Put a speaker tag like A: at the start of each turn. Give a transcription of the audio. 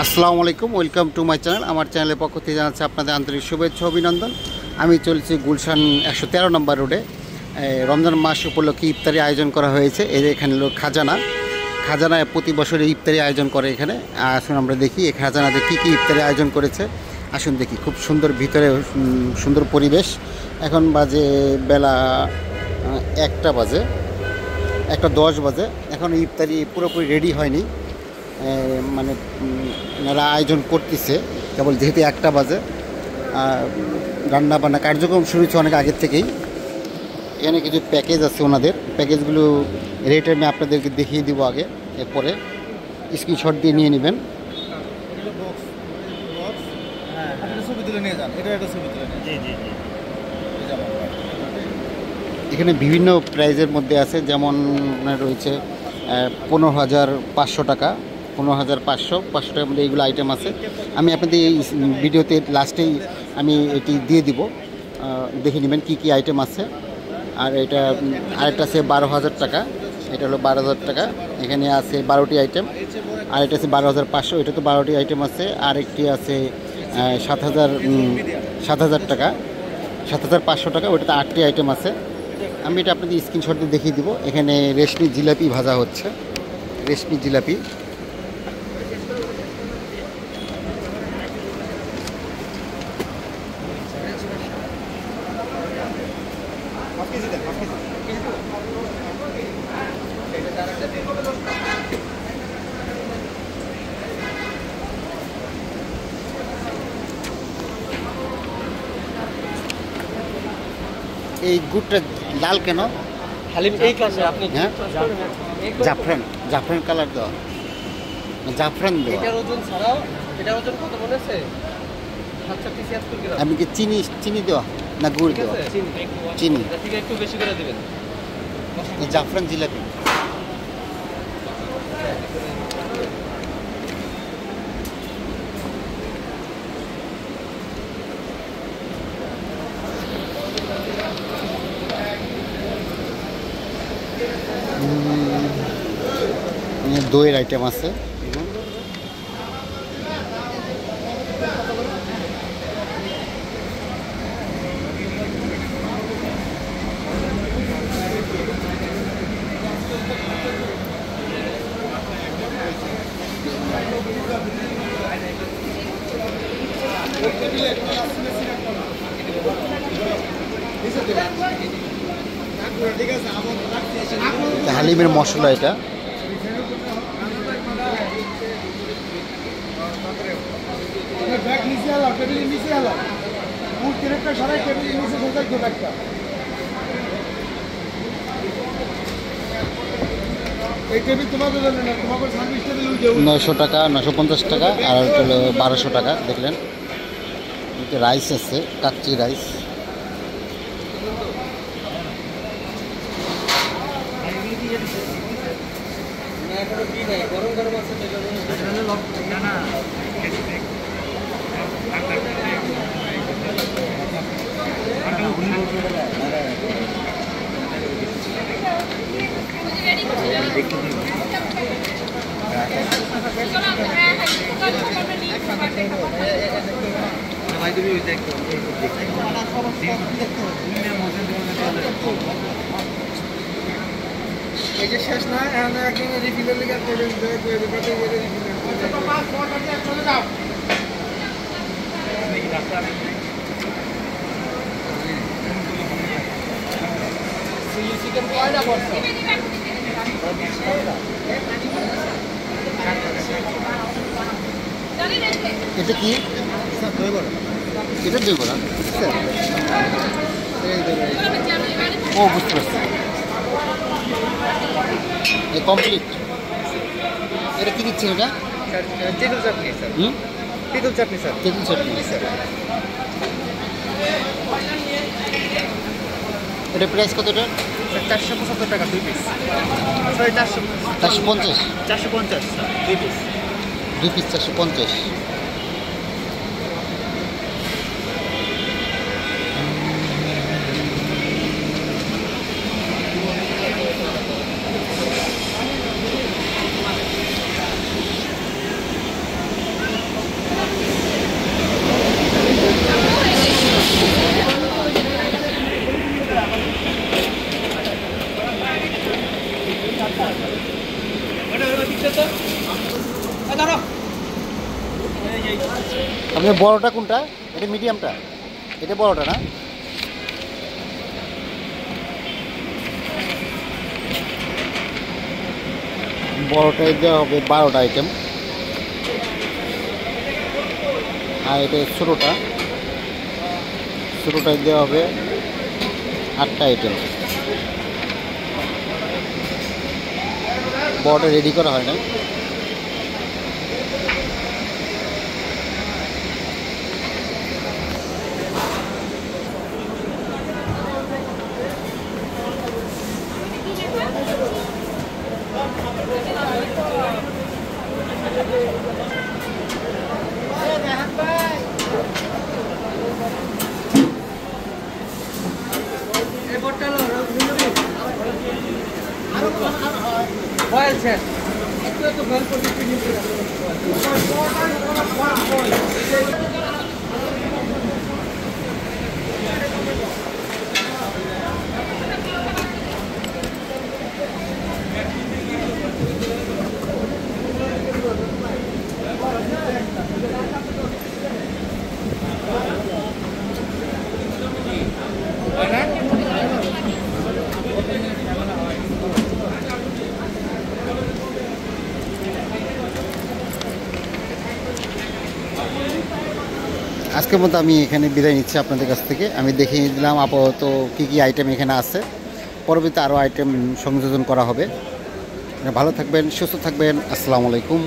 A: আসসালামু আলাইকুম, welcome to my channel. আমার চ্যানেলের পক্ষ থেকে জানাচ্ছি আপনাদের আন্তরিক শুভেচ্ছা অভিনন্দন। আমি চলছি গুলশান 113 নম্বর রোডে। রমজান মাস উপলক্ষে ইফতারি আয়োজন করা হয়েছে। এখানে হলো খাজানায় প্রতি বছরই ইফতারি আয়োজন করে এখানে। আসুন আমরা দেখি এই খাজানাতে কী কী ইফতারি আয়োজন করেছে। আসুন দেখি, খুব সুন্দর ভিতরে সুন্দর পরিবেশ। এখন বাজে বেলা 1:10 বাজে। এখন ইফতারি পুরোপুরি রেডি হয়নি, মানে ওনারা আয়োজন করতেছে কেবল, যেহেতু 1টা বাজে। রান্নাবান্না কার্যক্রম শুরু হচ্ছে অনেক আগের থেকেই। এখানে কিছু প্যাকেজ আছে, ওনাদের প্যাকেজগুলো রেট আমি আপনাদেরকে দেখিয়ে দিব আগে, এরপরে স্ক্রিনশট দিয়ে নিয়ে নেবেন। এখানে বিভিন্ন প্রাইজের মধ্যে আছে, যেমন রয়েছে 15,500 টাকা, 15,500 টাকার মধ্যে এইগুলো আইটেম আছে। আমি আপনাদের এই ভিডিওতে লাস্টেই আমি এটি দিয়ে দিব, দেখে নেবেন কী কী আইটেম আছে। আর এটা আরেকটা আছে 12,000 টাকা, এটা হলো 12,000 টাকা। এখানে আছে 12টি আইটেম। আর এটা আছে 12,500, এটা তো 12টি আইটেম আছে। আর একটি আছে 7,000 টাকা, 7,500 টাকা, ওটাতে 8টি আইটেম আছে। আমি এটা আপনাদের স্ক্রিনশট দিয়ে দেখিয়ে দিব। এখানে রেশমি জিলাপি ভাজা হচ্ছে, রেশমি জিলাপি। এই গুড়টা লাল কেন?
B: হালিম এই ক্লাসে আপনি
A: হ্যাঁ, জাফরান কালার দেওয়া, জাফরান দেওয়া।
B: এটার ওজন ছাড়াও এটার ওজন কত মনে আছে? 776 গ্রাম।
A: আমি কি চিনি দেওয়া না গুড় দেওয়া? চিনি।
B: এটা থেকে একটু বেশি করে দিবেন।
A: এই জাফরান জিলাপি। দইয়ের আইটেম আছে। হালিমের মশলা এটা। $900 টাকা, 950 টাকা, আর হলো 1200 টাকা। দেখলেন রাইস আছে, কাচ্চি রাইস।
B: এই যে শেষ না, এখন একদম রিফিলের লিগে চলে যাও। চিলি চিকেন কয়টা পড়ছে?
A: এটা কি? এটা দই বড়া। ও, বুঝতে পারছি, কমপ্লিট। এটা কি দিচ্ছেন? এটা
B: তেঁতুল চাটনি স্যার। তেঁতুল চাটনি স্যার।
A: তেঁতুল চাটনি। এটা প্রাইস কত? এটা
B: 475 টাকা 2 piece. Sorry
A: 450।
B: 450 sir 2 piece.
A: 2 piece 450। আপনার বড়টা কোনটা? এটা মিডিয়ামটা, এটা বড়টা না? বড়টায় দেওয়া হবে 12টা আইটেম, আর এটা ছোটোটায় দেওয়া হবে 8টা আইটেম। বড়টা রেডি করা হয় না। আজকের মতো আমি এখানে বিদায় নিচ্ছি আপনাদের কাছ থেকে। আমি দেখিয়ে দিলাম আপাতত কী কী আইটেম এখানে আছে। পরবর্তীতে আরও আইটেম সংযোজন করা হবে। ভালো থাকবেন, সুস্থ থাকবেন। আসসালামু আলাইকুম।